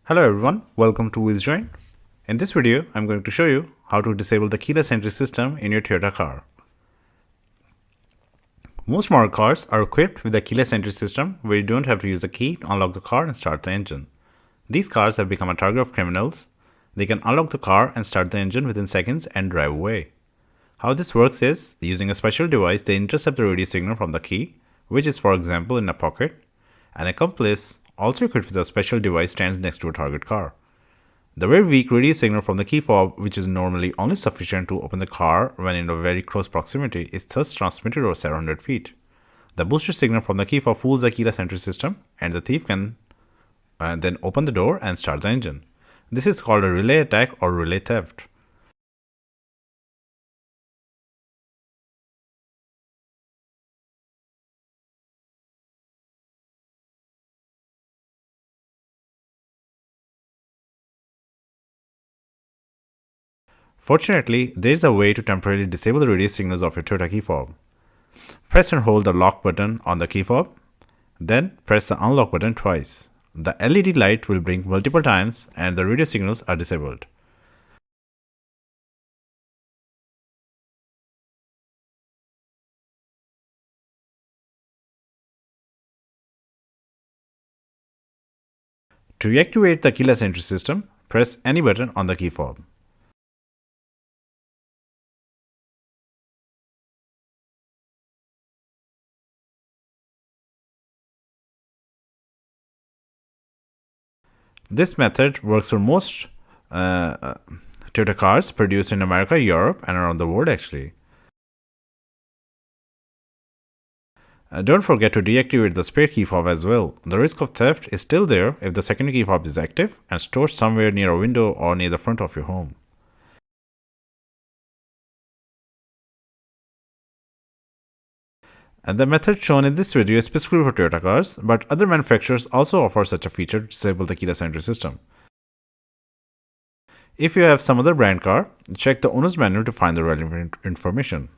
Hello everyone, welcome to WizJoin. In this video, I'm going to show you how to disable the keyless entry system in your Toyota car. Most modern cars are equipped with a keyless entry system where you don't have to use a key to unlock the car and start the engine. These cars have become a target of criminals. They can unlock the car and start the engine within seconds and drive away. How this works is, using a special device, they intercept the radio signal from the key, which is for example in a pocket. An accomplice, also equipped with a special device, stands next to a target car. The very weak radio signal from the key fob, which is normally only sufficient to open the car when in a very close proximity, is thus transmitted over several hundred feet. The boosted signal from the key fob fools the keyless entry system, and the thief can then open the door and start the engine. This is called a relay attack or relay theft. Fortunately, there is a way to temporarily disable the radio signals of your Toyota key fob. Press and hold the lock button on the key fob, then press the unlock button twice. The LED light will blink multiple times and the radio signals are disabled. To reactivate the keyless entry system, press any button on the key fob. This method works for most Toyota cars produced in America, Europe, and around the world actually. Don't forget to deactivate the spare key fob as well. The risk of theft is still there if the secondary key fob is active and stored somewhere near a window or near the front of your home. And the method shown in this video is specifically for Toyota cars, but other manufacturers also offer such a feature to disable the keyless entry system. If you have some other brand car, check the owner's manual to find the relevant information.